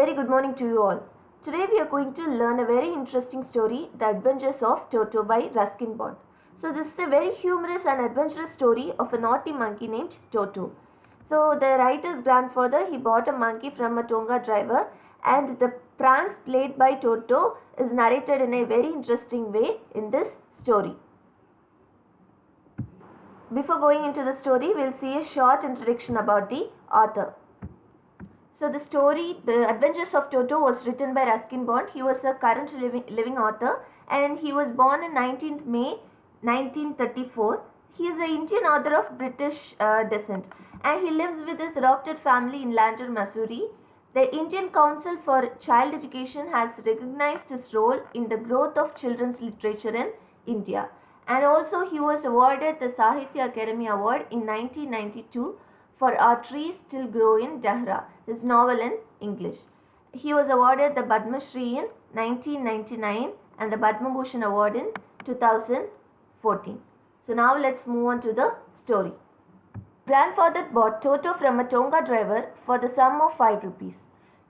very good morning to you all. Today we are going to learn a very interesting story, The Adventures of Toto by Ruskin Bond. So this is a very humorous and adventurous story of a naughty monkey named Toto. So the writer's grandfather, he bought a monkey from a Tonga driver, and the pranks played by Toto is narrated in a very interesting way in this story. Before going into the story, we'll see a short introduction about the author. So the story, The Adventures of Toto, was written by Ruskin Bond. He was a current living author, and he was born on 19th May 1934. He is an Indian author of British descent, and he lives with his adopted family in Lander, Missouri. The Indian Council for Child Education has recognized his role in the growth of children's literature in India. And also he was awarded the Sahitya Akademi Award in 1992 for Our Trees Still Grow in Dahra, his novel in English. He was awarded the Padma Shri in 1999 and the Padma Bhushan Award in 2014. So now let's move on to the story. Grandfather bought Toto from a Tonga driver for the sum of 5 rupees.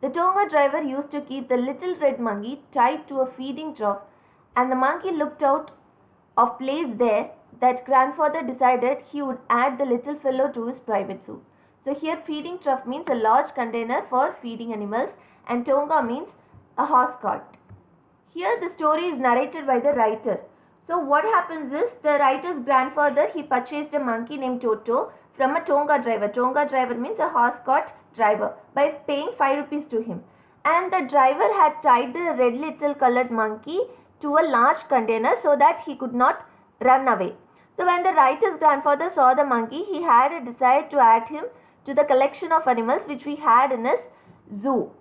The Tonga driver used to keep the little red monkey tied to a feeding trough, and the monkey looked out of place there that grandfather decided he would add the little fellow to his private zoo. So here feeding trough means a large container for feeding animals, and Tonga means a horse cart. Here the story is narrated by the writer. So what happens is, the writer's grandfather, he purchased a monkey named Toto from a Tonga driver. Tonga driver means a horse cart driver, by paying 5 rupees to him. And the driver had tied the red little colored monkey to a large container so that he could not run away. So when the writer's grandfather saw the monkey, he had a desire to add him to the collection of animals which we had in his zoo.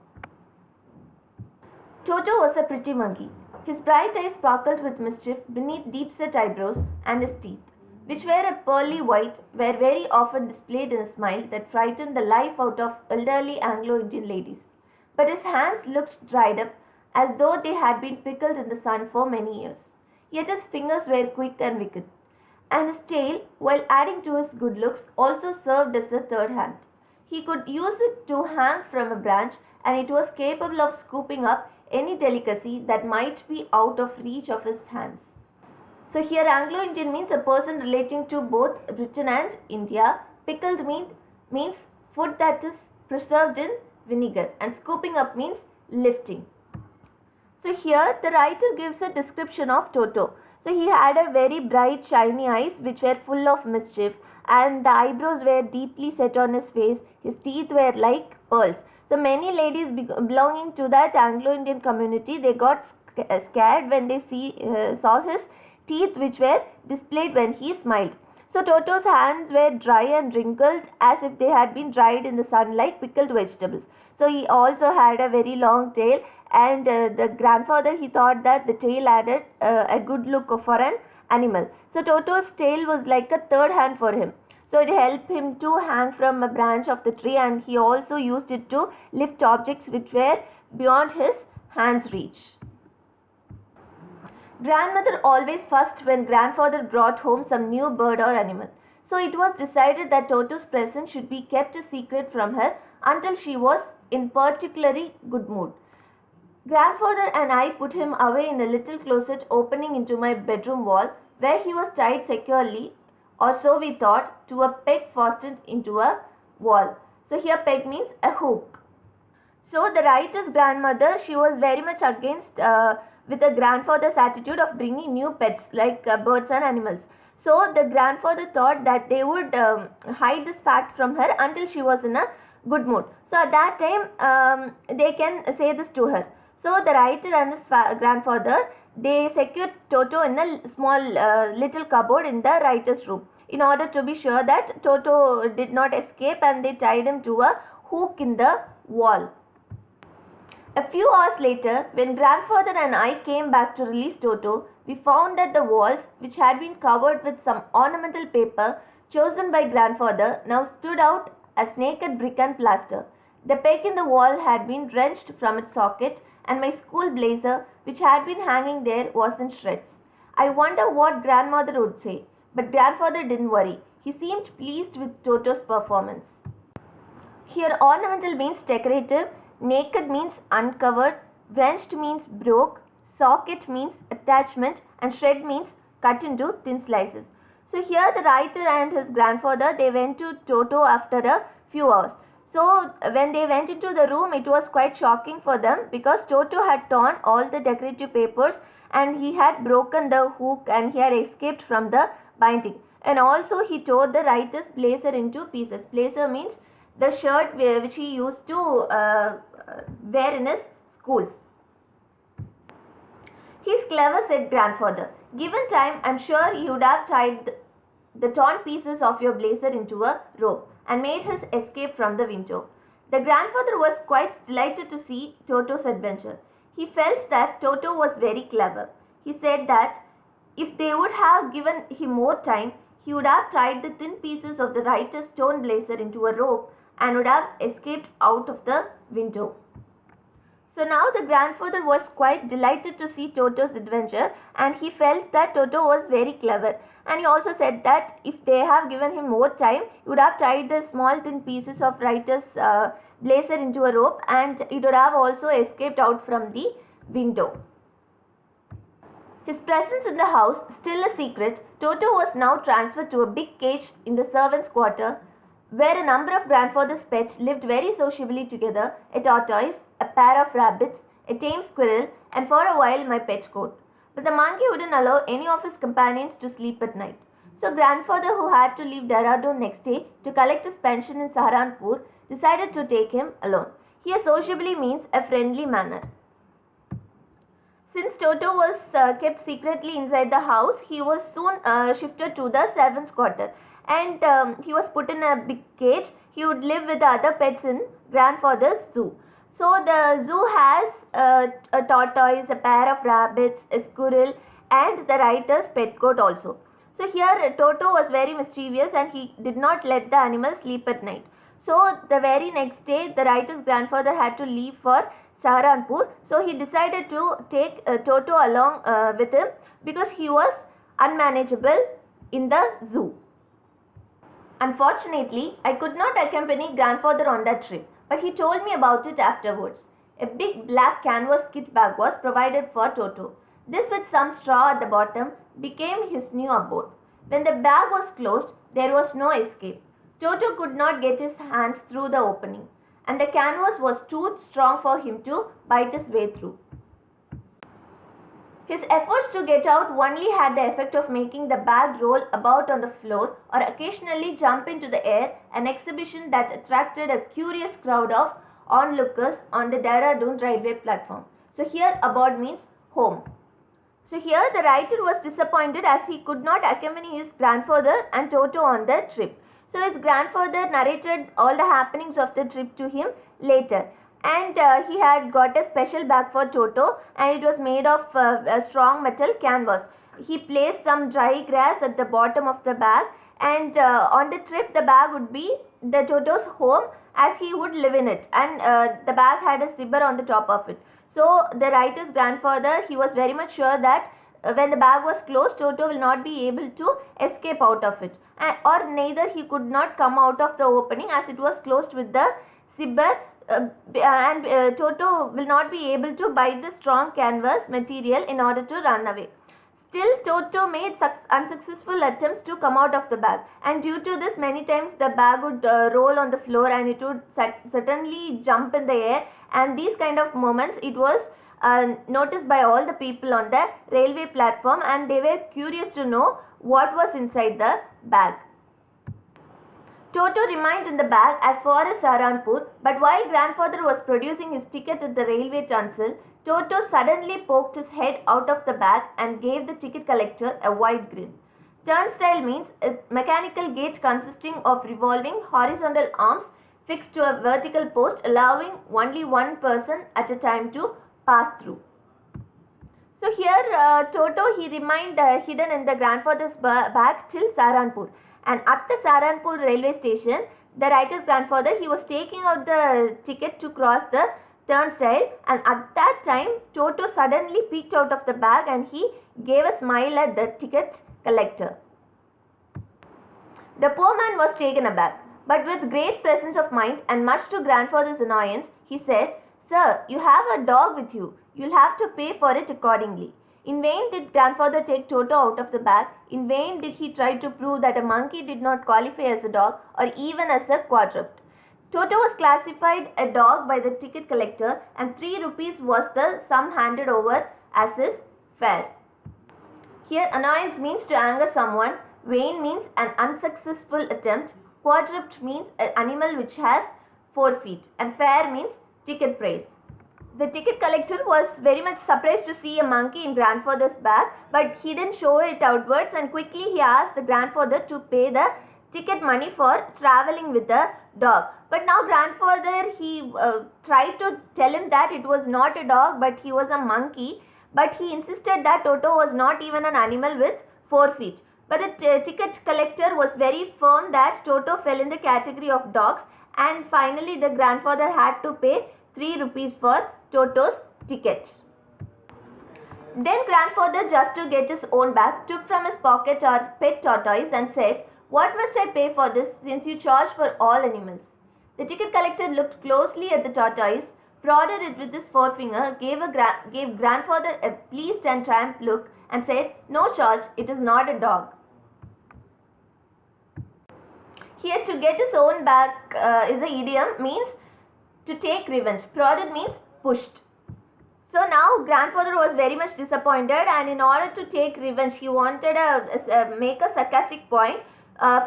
Toto was a pretty monkey. His bright eyes sparkled with mischief beneath deep-set eyebrows, and his teeth, which were a pearly white, were very often displayed in a smile that frightened the life out of elderly Anglo-Indian ladies. But his hands looked dried up, as though they had been pickled in the sun for many years. Yet his fingers were quick and wicked, and his tail, while adding to his good looks, also served as a third hand. He could use it to hang from a branch, and it was capable of scooping up any delicacy that might be out of reach of his hands. So here Anglo-Indian means a person relating to both Britain and India. Pickled means food that is preserved in vinegar, and scooping up means lifting. So here the writer gives a description of Toto. So he had a very bright shiny eyes which were full of mischief, and the eyebrows were deeply set on his face. His teeth were like pearls. So many ladies belonging to that Anglo-Indian community, they got scared when they saw his teeth which were displayed when he smiled. So Toto's hands were dry and wrinkled as if they had been dried in the sun like pickled vegetables. So he also had a very long tail, and the grandfather, he thought that the tail added a good look for an animal. So Toto's tail was like a third hand for him. So it helped him to hang from a branch of the tree, and he also used it to lift objects which were beyond his hand's reach. Grandmother always fussed when grandfather brought home some new bird or animal. So it was decided that Toto's present should be kept a secret from her until she was in particularly good mood. Grandfather and I put him away in a little closet opening into my bedroom wall, where he was tied securely, or so we thought, to a peg fastened into a wall. So here peg means a hook. So the writer's grandmother, she was very much against with the grandfather's attitude of bringing new pets like birds and animals. So the grandfather thought that they would hide this fact from her until she was in a good mood. So at that time they can say this to her. So the writer and his grandfather, they secured Toto in a small little cupboard in the writer's room in order to be sure that Toto did not escape, and they tied him to a hook in the wall. A few hours later, when grandfather and I came back to release Toto, we found that the walls, which had been covered with some ornamental paper chosen by grandfather, now stood out as naked brick and plaster. The peg in the wall had been wrenched from its socket, and my school blazer, which had been hanging there, was in shreds. I wonder what grandmother would say, but grandfather didn't worry. He seemed pleased with Toto's performance. Here ornamental means decorative. naked means uncovered, wrenched means broke, socket means attachment, and shred means cut into thin slices. So here the writer and his grandfather, they went to Toto after a few hours. So when they went into the room, it was quite shocking for them because Toto had torn all the decorative papers and he had broken the hook and he had escaped from the binding. And also he tore the writer's blazer into pieces. Blazer means the shirt which he used to wear in his schools. He's clever, said grandfather. Given time, I'm sure he would have tied the torn pieces of your blazer into a rope and made his escape from the window. The grandfather was quite delighted to see Toto's adventure. He felt that Toto was very clever. He said that if they would have given him more time, he would have tied the thin pieces of the writer's torn blazer into a rope and would have escaped out of the window. So now the grandfather was quite delighted to see Toto's adventure and he felt that Toto was very clever. And he also said that if they have given him more time, he would have tied the small thin pieces of writer's blazer into a rope and it would have also escaped out from the window. His presence in the house still a secret, Toto was now transferred to a big cage in the servants' quarter where a number of grandfather's pets lived very sociably together, a tortoise, a pair of rabbits, a tame squirrel, and for a while my pet goat. But the monkey wouldn't allow any of his companions to sleep at night. So grandfather, who had to leave Dehradun next day to collect his pension in Saharanpur, decided to take him alone. Here sociably means a friendly manner. Since Toto was kept secretly inside the house, he was soon shifted to the servants' quarter and he was put in a big cage. He would live with the other pets in grandfather's zoo. So the zoo has a tortoise, a pair of rabbits, a squirrel and the writer's pet goat also. So here Toto was very mischievous and he did not let the animals sleep at night. So the very next day the writer's grandfather had to leave for Saharanpur. So he decided to take Toto along with him because he was unmanageable in the zoo. Unfortunately, I could not accompany grandfather on that trip, but he told me about it afterwards. A big black canvas kit bag was provided for Toto. This, with some straw at the bottom, became his new abode. When the bag was closed, there was no escape. Toto could not get his hands through the opening, and the canvas was too strong for him to bite his way through. His efforts to get out only had the effect of making the bag roll about on the floor or occasionally jump into the air, an exhibition that attracted a curious crowd of onlookers on the Dehradun railway platform. So here abode means home. So here the writer was disappointed as he could not accompany his grandfather and Toto on the trip. So his grandfather narrated all the happenings of the trip to him later. And he had got a special bag for Toto and it was made of a strong metal canvas. He placed some dry grass at the bottom of the bag and on the trip the bag would be the Toto's home as he would live in it, and the bag had a zipper on the top of it. So the writer's grandfather, he was very much sure that when the bag was closed, Toto will not be able to escape out of it, or neither he could not come out of the opening as it was closed with the zipper. And Toto will not be able to bite the strong canvas material in order to run away. Still, Toto made unsuccessful attempts to come out of the bag, and due to this many times the bag would roll on the floor and it would suddenly jump in the air, and these kind of moments it was noticed by all the people on the railway platform, and they were curious to know what was inside the bag. Toto remained in the bag as far as Saharanpur, but while grandfather was producing his ticket at the railway turnstile, Toto suddenly poked his head out of the bag and gave the ticket collector a wide grin. Turnstile means a mechanical gate consisting of revolving horizontal arms fixed to a vertical post, allowing only one person at a time to pass through. So here Toto, he remained hidden in the grandfather's bag till Saharanpur. And at the Saharanpur railway station, the writer's grandfather, he was taking out the ticket to cross the turnstile, and at that time Toto suddenly peeked out of the bag and he gave a smile at the ticket collector. The poor man was taken aback, but with great presence of mind and much to grandfather's annoyance, he said, "Sir, you have a dog with you. You'll have to pay for it accordingly." In vain did grandfather take Toto out of the bag. In vain did he try to prove that a monkey did not qualify as a dog or even as a quadruped. Toto was classified a dog by the ticket collector, and 3 rupees was the sum handed over as his fare. Here, annoyance means to anger someone, vain means an unsuccessful attempt, quadruped means an animal which has 4 feet, and fare means ticket price. The ticket collector was very much surprised to see a monkey in grandfather's bag, but he didn't show it outwards, and quickly he asked the grandfather to pay the ticket money for traveling with the dog. But now grandfather, he tried to tell him that it was not a dog but he was a monkey, but he insisted that Toto was not even an animal with 4 feet. But the ticket collector was very firm that Toto fell in the category of dogs, and finally the grandfather had to pay 3 rupees for Toto's ticket. Then grandfather, just to get his own back, took from his pocket our pet tortoise and said, "What must I pay for this, since you charge for all animals?" The ticket collector looked closely at the tortoise, prodded it with his forefinger, gave grandfather a pleased and triumphant look, and said, "No charge, it is not a dog." Here, to get his own back is an idiom, means to take revenge. Prodded means pushed. So now grandfather was very much disappointed, and in order to take revenge, he wanted to make a sarcastic point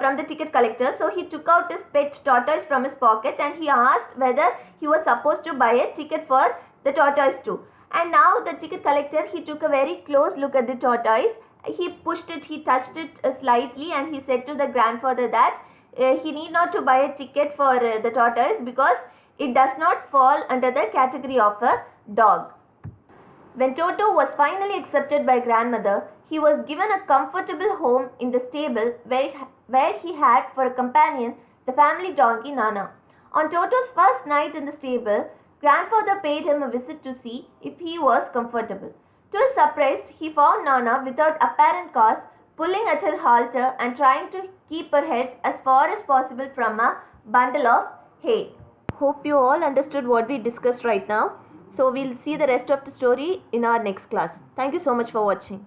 from the ticket collector. So he took out his pet tortoise from his pocket, and he asked whether he was supposed to buy a ticket for the tortoise too. And now the ticket collector, he took a very close look at the tortoise. He pushed it, he touched it slightly, and he said to the grandfather that he need not to buy a ticket for the tortoise because it does not fall under the category of a dog. When Toto was finally accepted by grandmother, he was given a comfortable home in the stable where he had for a companion the family donkey Nana. On Toto's first night in the stable, grandfather paid him a visit to see if he was comfortable. To his surprise, he found Nana without apparent cause, pulling at her halter and trying to keep her head as far as possible from a bundle of hay. Hope you all understood what we discussed right now. So we'll see the rest of the story in our next class. Thank you so much for watching.